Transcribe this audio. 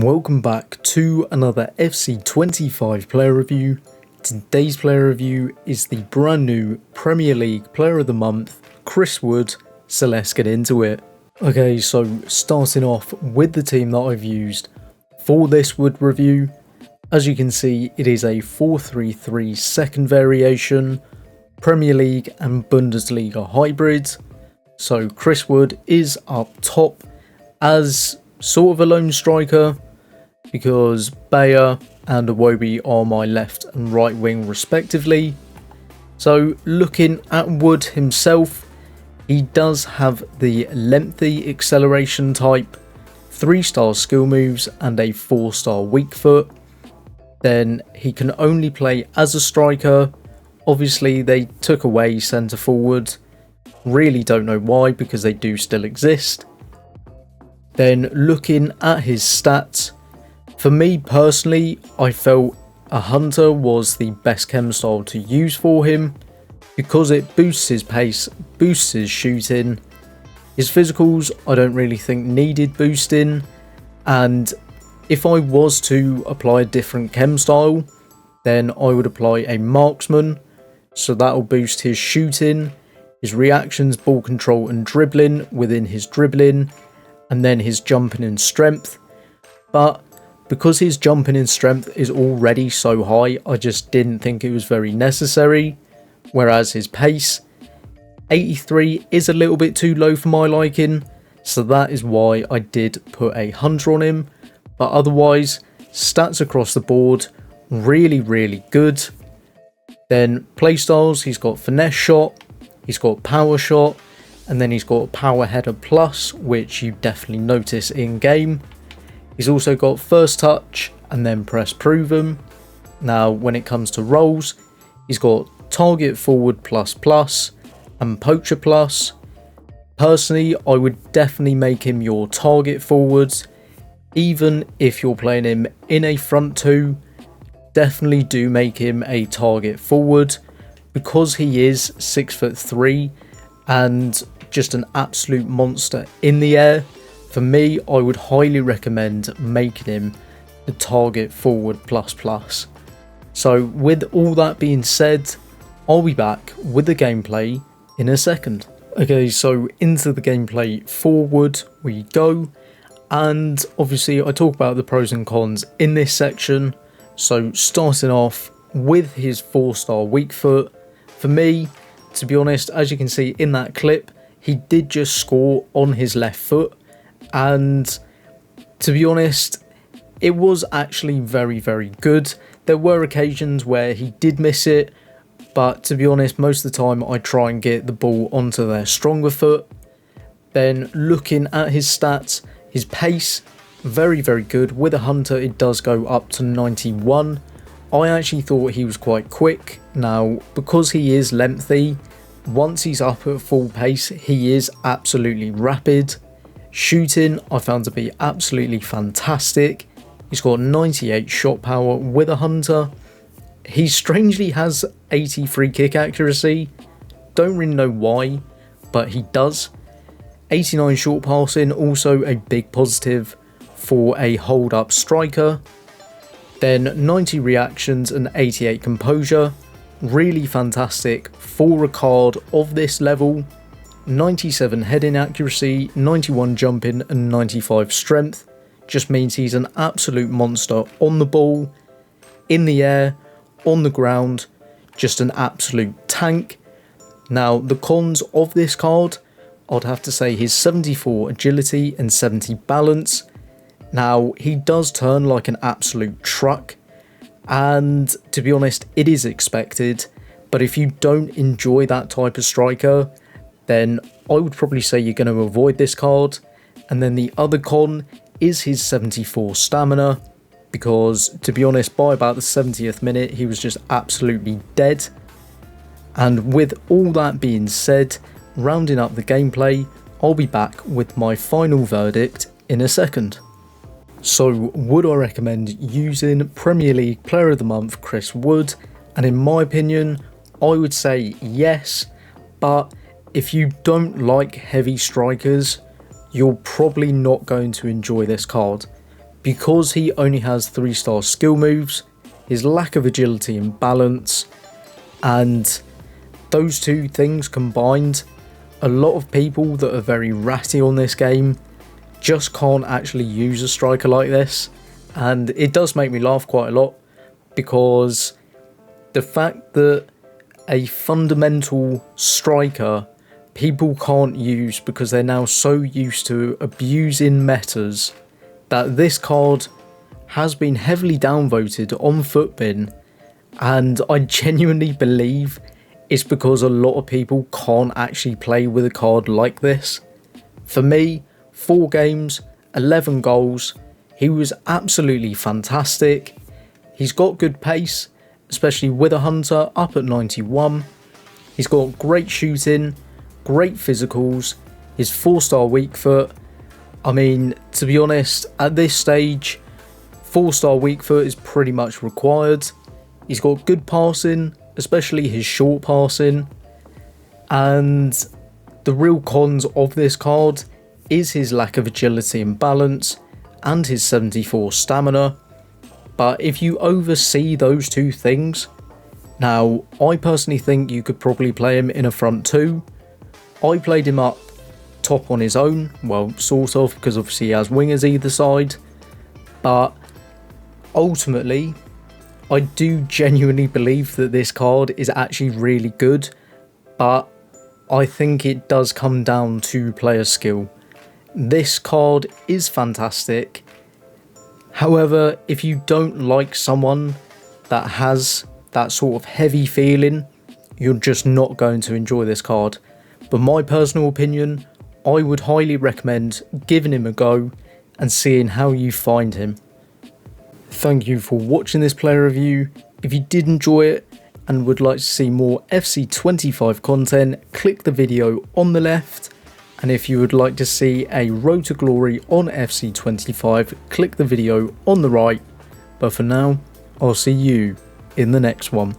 Welcome back to another FC25 player review. Today's player review is the brand new Premier League Player of the Month, Chris Wood, so let's get into it. Okay, so starting off with the team that I've used for this Wood review. As you can see, it is a 4-3-3 second variation, Premier League and Bundesliga hybrid. So Chris Wood is up top as sort of a lone striker, because Bayer and Iwobi are my left and right wing respectively. So looking at Wood himself, he does have the lengthy acceleration type, 3-star skill moves and a 4-star weak foot. Then he can only play as a striker. Obviously they took away centre forward, really don't know why because they do still exist. Then looking at his stats, for me personally, I felt a hunter was the best chem style to use for him because it boosts his pace, boosts his shooting. His physicals I don't really think needed boosting, and if I was to apply a different chem style, then I would apply a marksman, so that will boost his shooting, his reactions, ball control and dribbling within his dribbling, and then his jumping and strength. But because his jumping and strength is already so high, I just didn't think it was very necessary. Whereas his pace, 83, is a little bit too low for my liking, so that is why I did put a hunter on him. But otherwise, stats across the board, really good. Then playstyles, he's got finesse shot, he's got power shot, and then he's got power header plus, which you definitely notice in game. He's also got first touch and then press proven. Now when it comes to roles, he's got target forward plus and poacher plus. Personally, I would definitely make him your target forward. Even if you're playing him in a front two, definitely do make him a target forward because he is 6'3" and just an absolute monster in the air. For me, I would highly recommend making him the target forward plus. So with all that being said, I'll be back with the gameplay in a second. Okay, so into the gameplay for Wood we go, and obviously I talk about the pros and cons in this section. So starting off with his 4-star weak foot, for me, to be honest, as you can see in that clip, he did just score on his left foot, and to be honest, it was actually very good. There were occasions where he did miss it, but to be honest, most of the time I try and get the ball onto their stronger foot. Then looking at his stats, his pace, very good. With a hunter it does go up to 91. I actually thought he was quite quick. Now because he is lengthy, once he's up at full pace he is absolutely rapid. Shooting I found to be absolutely fantastic. He's got 98 shot power with a hunter. He strangely has 80 free kick accuracy. Don't really know why, but he does. 89 short passing, also a big positive for a hold up striker. Then 90 reactions and 88 composure. Really fantastic for a card of this level. 97 heading accuracy, 91 jumping and 95 strength. Just means he's an absolute monster on the ball, in the air, on the ground, just an absolute tank. Now the cons of this card, I'd have to say his 74 agility and 70 balance. Now he does turn like an absolute truck, and to be honest it is expected, but if you don't enjoy that type of striker, then I would probably say you're going to avoid this card. And then the other con is his 74 stamina, because to be honest by about the 70th minute he was just absolutely dead. And with all that being said, rounding up the gameplay, I'll be back with my final verdict in a second. So would I recommend using Premier League Player of the Month Chris Wood? And in my opinion I would say yes, but if you don't like heavy strikers, you're probably not going to enjoy this card, because he only has 3-star skill moves, his lack of agility and balance, and those two things combined, a lot of people that are very ratty on this game just can't actually use a striker like this. And it does make me laugh quite a lot, because the fact that a fundamental striker people can't use because they're now so used to abusing metas, that this card has been heavily downvoted on Footbin, and I genuinely believe it's because a lot of people can't actually play with a card like this. For me, 4 games, 11 goals, he was absolutely fantastic. He's got good pace, especially with a hunter up at 91. He's got great shooting, great physicals, his 4-star weak foot. I mean, to be honest, at this stage, 4-star weak foot is pretty much required. He's got good passing, especially his short passing. And the real cons of this card is his lack of agility and balance, and his 74 stamina. But if you oversee those two things, now I personally think you could probably play him in a front 2. I played him up top on his own, well, sort of, because obviously he has wingers either side. But ultimately, I do genuinely believe that this card is actually really good, but I think it does come down to player skill. This card is fantastic. However, if you don't like someone that has that sort of heavy feeling, you're just not going to enjoy this card. But my personal opinion, I would highly recommend giving him a go and seeing how you find him. Thank you for watching this player review. If you did enjoy it and would like to see more FC25 content, click the video on the left. And if you would like to see a Road to Glory on FC25, click the video on the right. But for now, I'll see you in the next one.